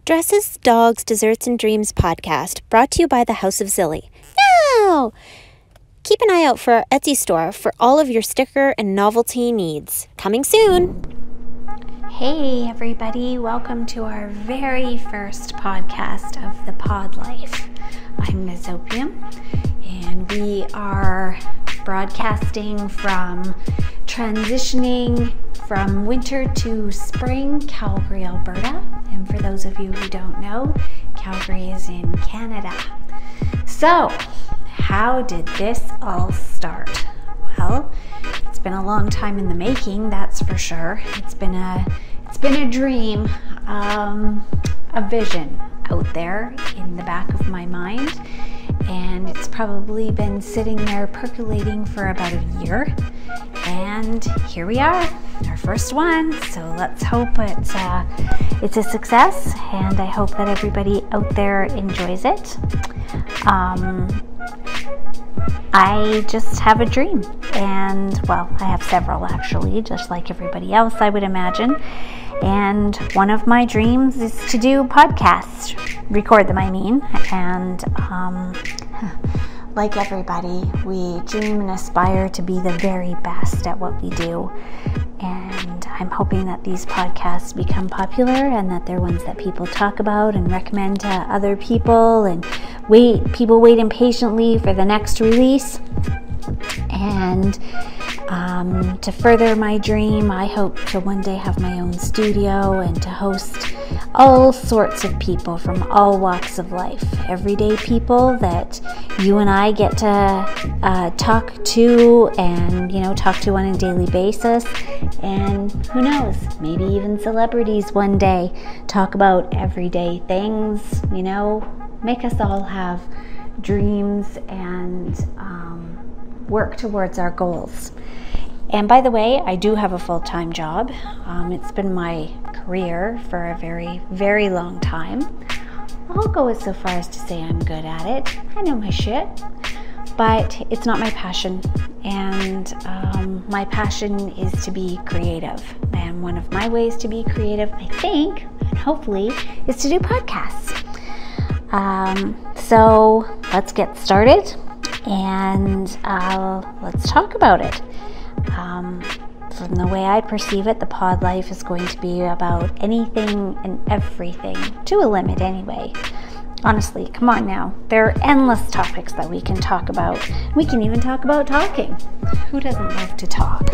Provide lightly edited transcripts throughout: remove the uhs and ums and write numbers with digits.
Dresses, Dogs, Desserts, and Dreams podcast, brought to you by the House of Zilly. Now! Keep an eye out for our Etsy store for all of your sticker and novelty needs. Coming soon! Hey everybody, welcome to our very first podcast of the Pod Life. I'm Ms. Opium, and we are broadcasting from transitioning from winter to spring, Calgary, Alberta. And for those of you who don't know, Calgary is in Canada. So, how did this all start? Well, it's been a long time in the making, that's for sure. It's been a dream, a vision out there in the back of my mind, and it's probably been sitting there percolating for about a year, and here we are, our first one. So let's hope it's a success, and I hope that everybody out there enjoys it. I just have a dream, and well, I have several actually, just like everybody else I would imagine. And one of my dreams is to do podcasts, record them I mean, and like everybody, we dream and aspire to be the very best at what we do. And I'm hoping that these podcasts become popular and that they're ones that people talk about and recommend to other people, and people wait impatiently for the next release. And to further my dream, I hope to one day have my own studio and to host all sorts of people from all walks of life, everyday people that you and I get to talk to and, talk to on a daily basis. And who knows, maybe even celebrities one day talk about everyday things, make us all have dreams and work towards our goals. And by the way, I do have a full-time job. It's been my career for a very, very long time. I'll go so far as to say I'm good at it. I know my shit. But it's not my passion. And my passion is to be creative. And one of my ways to be creative, I think, and hopefully, is to do podcasts. So let's get started. And let's talk about it. From the way I perceive it, the Pod Life is going to be about anything and everything, to a limit anyway. Honestly, come on now. There are endless topics that we can talk about. We can even talk about talking. Who doesn't love to talk?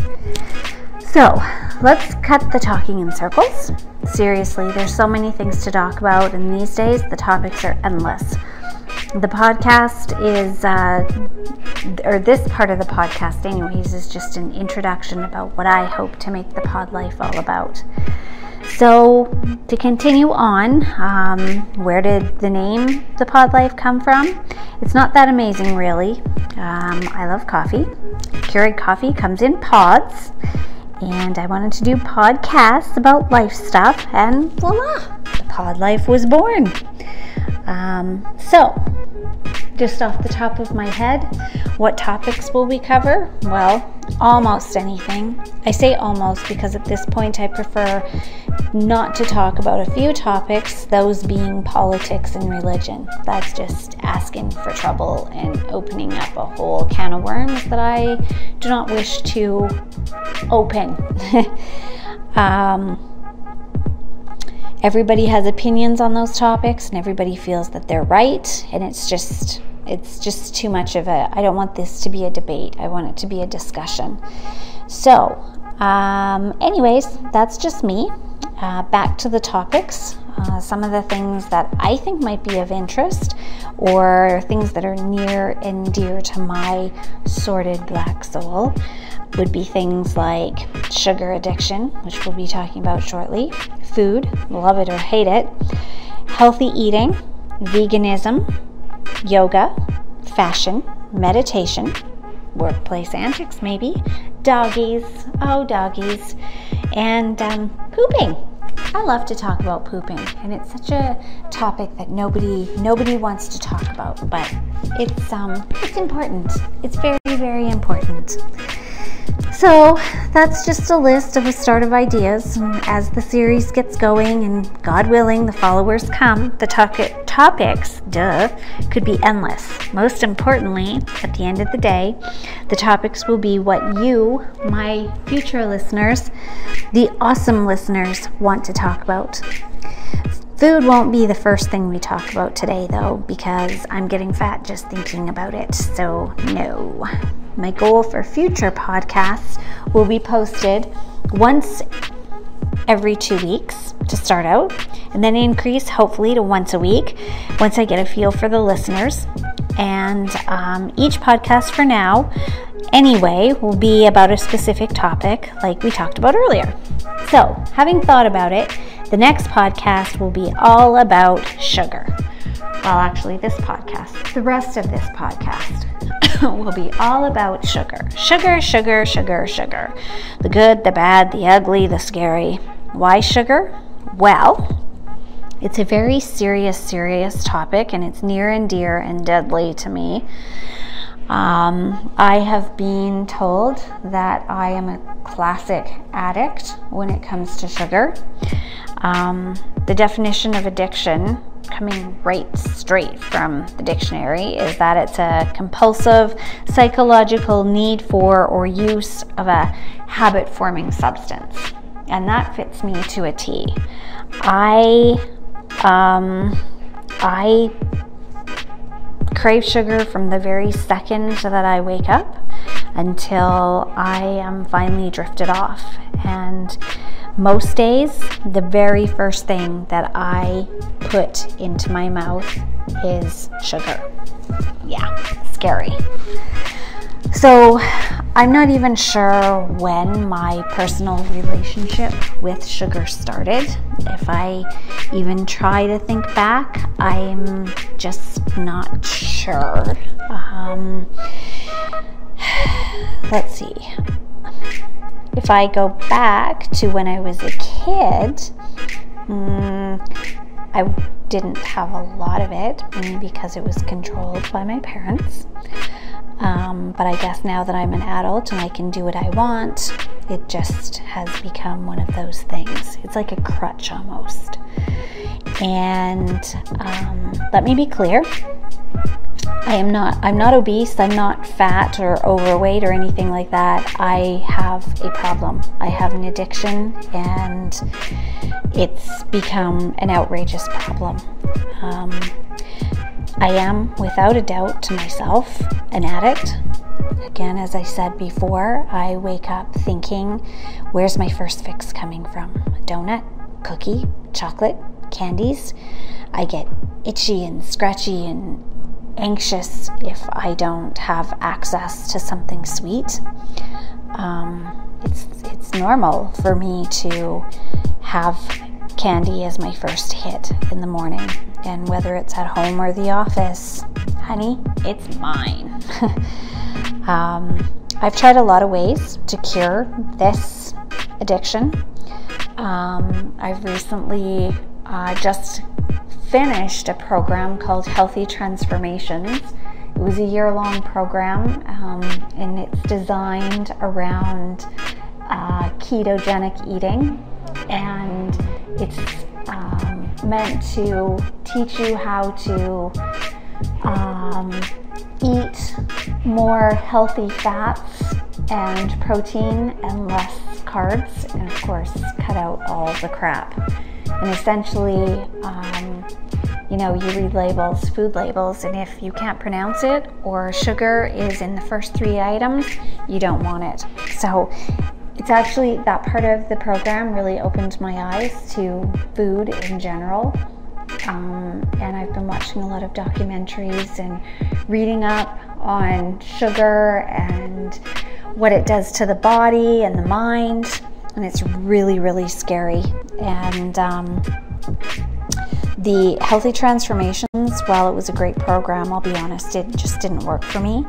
So, let's cut the talking in circles. Seriously, there's so many things to talk about, and these days the topics are endless. The podcast is, or this part of the podcast anyways, is just an introduction about what I hope to make the Pod Life all about. So, to continue on, where did the name The Pod Life come from? It's not that amazing, really. I love coffee. Keurig coffee comes in pods, and I wanted to do podcasts about life stuff, and voila, the Pod Life was born. So, just off the top of my head, what topics will we cover? Well, almost anything. I say almost because at this point I prefer not to talk about a few topics, those being politics and religion. That's just asking for trouble and opening up a whole can of worms that I do not wish to open. Everybody has opinions on those topics, and everybody feels that they're right, and it's just too much of I don't want this to be a debate. I want it to be a discussion. So, anyways, that's just me. Back to the topics. Some of the things that I think might be of interest, or things that are near and dear to my sordid black soul, would be things like sugar addiction, which we'll be talking about shortly, food, love it or hate it, healthy eating, veganism, yoga, fashion, meditation, workplace antics maybe, doggies, and pooping. I love to talk about pooping, and it's such a topic that nobody wants to talk about, but it's important. It's very, very important. So that's just a list of a start of ideas. And as the series gets going and God willing, the followers come, the topics could be endless. Most importantly, at the end of the day, the topics will be what you, my future listeners, the awesome listeners, want to talk about. Food won't be the first thing we talk about today, though, because I'm getting fat just thinking about it. So no. My goal for future podcasts will be posted once every 2 weeks to start out, and then increase hopefully to once a week once I get a feel for the listeners. And each podcast for now, anyway, will be about a specific topic like we talked about earlier. So, having thought about it, the next podcast will be all about sugar. Well, actually, the rest of this podcast will be all about sugar. Sugar, sugar, sugar, sugar. The good, the bad, the ugly, the scary. Why sugar? Well, it's a very serious topic, and it's near and dear and deadly to me. I have been told that I am a classic addict when it comes to sugar. The definition of addiction, coming right straight from the dictionary, is that it's a compulsive psychological need for or use of a habit-forming substance. And that fits me to a T. I crave sugar from the very second that I wake up until I am finally drifted off. And most days, the very first thing that I put into my mouth is sugar. Yeah, scary. So I'm not even sure when my personal relationship with sugar started. If I even try to think back, I'm just not sure. Let's see. If I go back to when I was a kid, I didn't have a lot of it, mainly because it was controlled by my parents. But I guess now that I'm an adult and I can do what I want, it just has become one of those things. It's like a crutch almost. And let me be clear. I'm not obese, I'm not fat or overweight or anything like that. I have a problem. I have an addiction, and it's become an outrageous problem. I am, without a doubt to myself, an addict. Again, as I said before, I wake up thinking, where's my first fix coming from? A donut, cookie, chocolate, candies? I get itchy and scratchy and anxious if I don't have access to something sweet. It's normal for me to have candy as my first hit in the morning, and whether it's at home or the office, honey, it's mine. I've tried a lot of ways to cure this addiction. I've recently just finished a program called Healthy Transformations. It was a year-long program, and it's designed around ketogenic eating, and it's meant to teach you how to eat more healthy fats and protein and less carbs, and of course cut out all the crap. And essentially, you read labels, food labels, and if you can't pronounce it or sugar is in the first 3 items, you don't want it. So it's actually, that part of the program really opened my eyes to food in general. And I've been watching a lot of documentaries and reading up on sugar and what it does to the body and the mind. And it's really, really scary. And the Healthy Transformations, while it was a great program, I'll be honest, it just didn't work for me.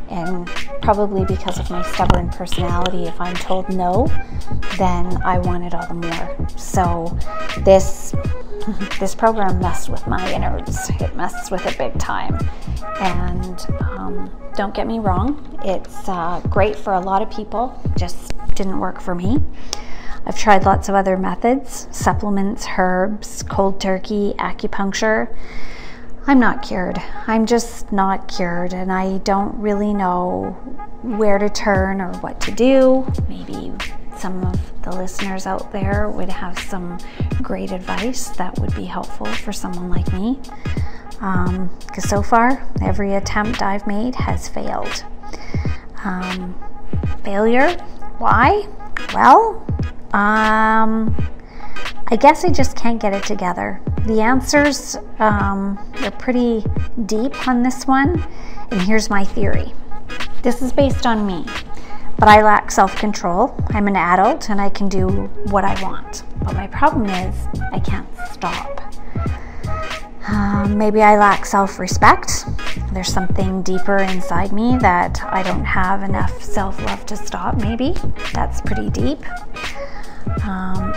And probably because of my stubborn personality, if I'm told no, then I want it all the more. So this this program messed with my innards. It messed with it big time. And don't get me wrong, it's great for a lot of people, just didn't work for me. I've tried lots of other methods, supplements, herbs, cold turkey, acupuncture. I'm not cured. I'm just not cured, and I don't really know where to turn or what to do. Maybe some of the listeners out there would have some great advice that would be helpful for someone like me. Because so far, every attempt I've made has failed. Failure? Why? Well, I guess I just can't get it together. The answers, they're pretty deep on this one, and here's my theory. This is based on me, but I lack self-control. I'm an adult and I can do what I want, but my problem is I can't stop. Maybe I lack self-respect. There's something deeper inside me that I don't have enough self-love to stop, maybe. That's pretty deep.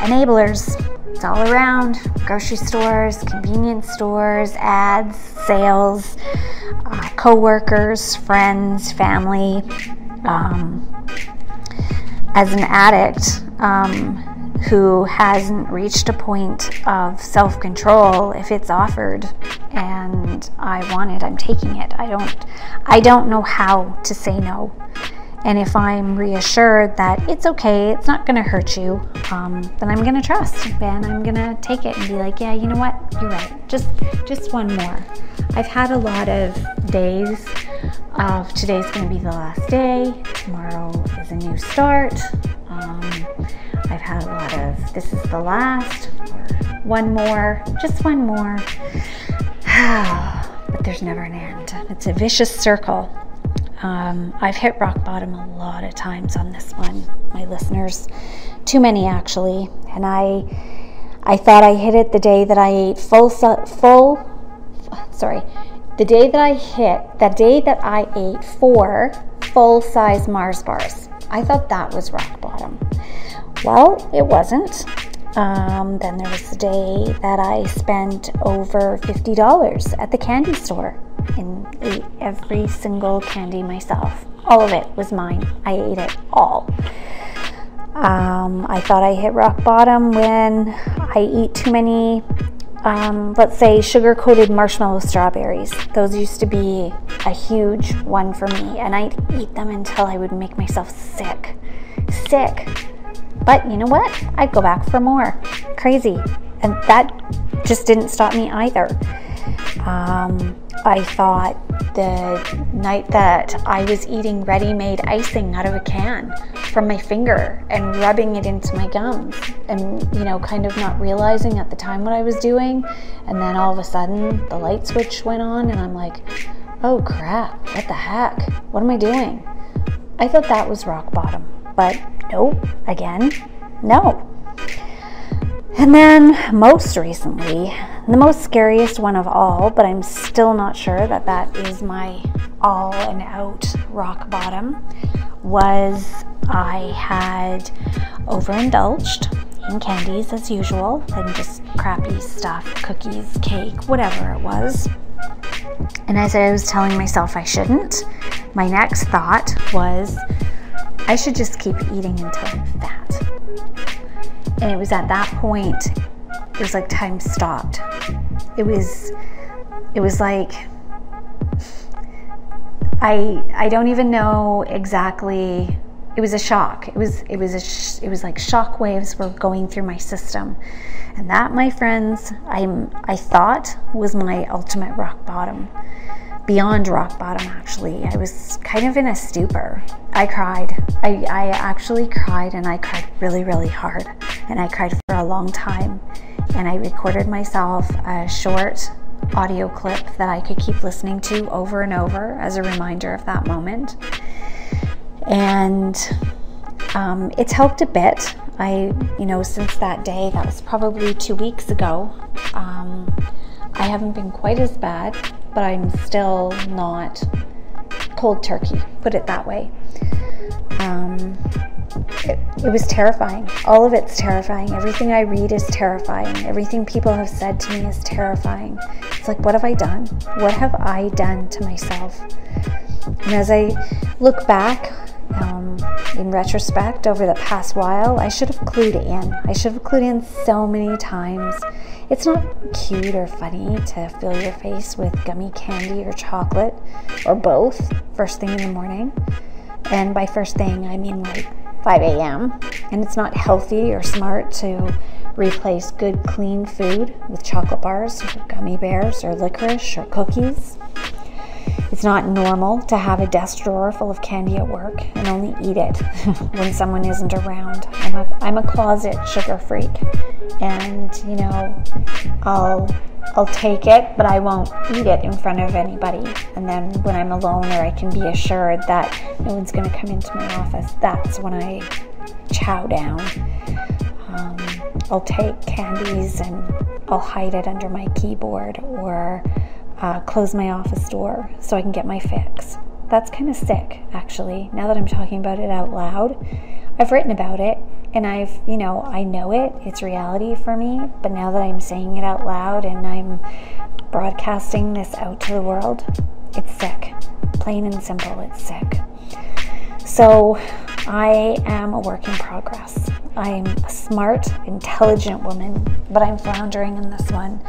Enablers, it's all around. Grocery stores, convenience stores, ads, sales, co-workers, friends, family. As an addict who hasn't reached a point of self-control, if it's offered and I want it, I'm taking it. I don't know how to say no. And if I'm reassured that it's okay, it's not going to hurt you, then I'm going to trust, and I'm going to take it and be like, yeah, you know what? You're right. Just one more. I've had a lot of days of today's going to be the last day. Tomorrow is a new start. I've had a lot of this is the last, or one more, just one more. But there's never an end. It's a vicious circle. I've hit rock bottom a lot of times on this one, my listeners. Too many, actually. And I thought I hit it the day that I ate the day that I ate 4 full-size Mars bars. I thought that was rock bottom. Well, it wasn't. Then there was the day that I spent over $50 at the candy store and ate every single candy myself. All of it was mine. I ate it all. I thought I hit rock bottom when I eat too many, let's say, sugar-coated marshmallow strawberries. Those used to be a huge one for me, and I'd eat them until I would make myself sick. But you know what? I'd go back for more. Crazy. And that just didn't stop me either. I thought the night that I was eating ready-made icing out of a can from my finger and rubbing it into my gums and, kind of not realizing at the time what I was doing. And then all of a sudden the light switch went on and I'm like, oh crap, what the heck? What am I doing? I thought that was rock bottom, but nope, again, no. And then most recently, the most scariest one of all, but I'm still not sure that is my all and out rock bottom, was I had overindulged in candies as usual, and just crappy stuff, cookies, cake, whatever it was. And as I was telling myself I shouldn't, my next thought was I should just keep eating until I'm fat. And it was at that point, it was like time stopped. It was like, I don't even know exactly. It was a shock. It was like shock waves were going through my system. And that, my friends, I thought was my ultimate rock bottom. Beyond rock bottom, actually. I was kind of in a stupor. I cried. I actually cried, and I cried really, really hard. And I cried for a long time. And I recorded myself a short audio clip that I could keep listening to over and over as a reminder of that moment. And it's helped a bit. Since that day, that was probably 2 weeks ago, I haven't been quite as bad, but I'm still not cold turkey, put it that way. it was terrifying. All of it's terrifying. Everything I read is terrifying. Everything people have said to me is terrifying. It's like, what have I done? What have I done to myself? And as I look back, in retrospect, over the past while, I should have clued in. I should have clued in so many times. It's not cute or funny to fill your face with gummy candy or chocolate, or both, first thing in the morning. And by first thing, I mean like 5 a.m. And it's not healthy or smart to replace good, clean food with chocolate bars or gummy bears or licorice or cookies. It's not normal to have a desk drawer full of candy at work and only eat it when someone isn't around. I'm a closet sugar freak, and I'll take it, but I won't eat it in front of anybody. And then when I'm alone, or I can be assured that no one's going to come into my office, that's when I chow down. I'll take candies and I'll hide it under my keyboard, or close my office door so I can get my fix. That's kind of sick, actually. Now that I'm talking about it out loud, I've written about it, and I know it. It's reality for me. But now that I'm saying it out loud and I'm broadcasting this out to the world, it's sick. Plain and simple, it's sick. So I am a work in progress. I'm a smart, intelligent woman, but I'm floundering in this one.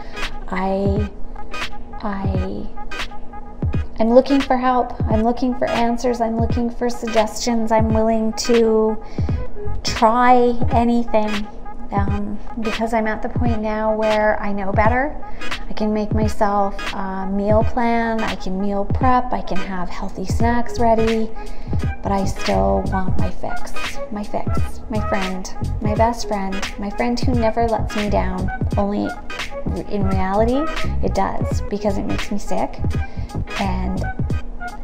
I'm looking for help. I'm looking for answers. I'm looking for suggestions. I'm willing to try anything because I'm at the point now where I know better. I can make myself a meal plan. I can meal prep. I can have healthy snacks ready, but I still want my fix, my friend, my best friend, my friend who never lets me down. Only in reality, it does, because it makes me sick, and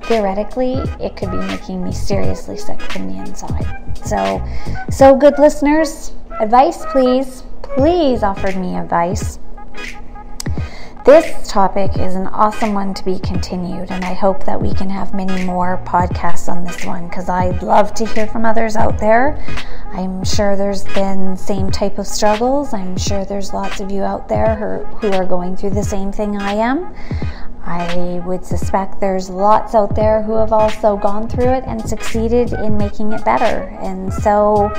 theoretically, it could be making me seriously sick from the inside. So good listeners, advice, please offer me advice. This topic is an awesome one to be continued, and I hope that we can have many more podcasts on this one, because I'd love to hear from others out there. I'm sure there's been same type of struggles. I'm sure there's lots of you out there who are going through the same thing I am. I would suspect there's lots out there who have also gone through it and succeeded in making it better. And so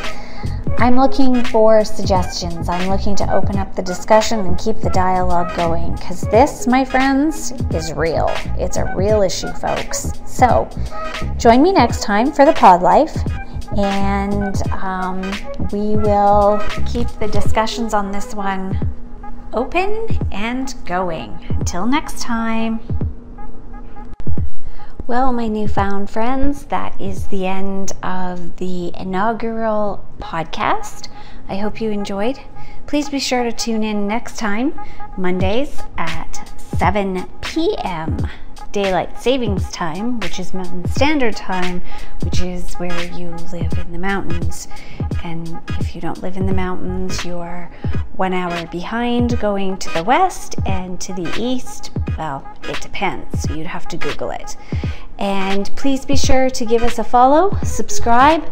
I'm looking for suggestions. I'm looking to open up the discussion and keep the dialogue going, because this, my friends, is real. It's a real issue, folks. So join me next time for the Pod Life, and we will keep the discussions on this one open and going. Until next time. Well, my newfound friends, that is the end of the inaugural podcast. I hope you enjoyed. Please be sure to tune in next time, Mondays at 7 p.m. Daylight Savings Time, which is Mountain Standard Time, which is where you live in the mountains. And if you don't live in the mountains, you are 1 hour behind going to the west, and to the east, well, it depends. So you'd have to Google it. And please be sure to give us a follow, subscribe,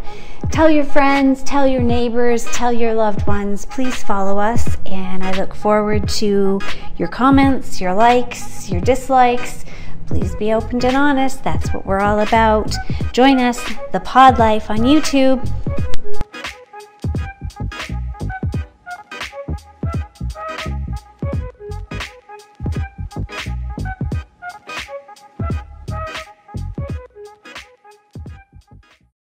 tell your friends, tell your neighbors, tell your loved ones. Please follow us, and I look forward to your comments, your likes, your dislikes. Please be open and honest. That's what we're all about. Join us, The Pod Life, on YouTube.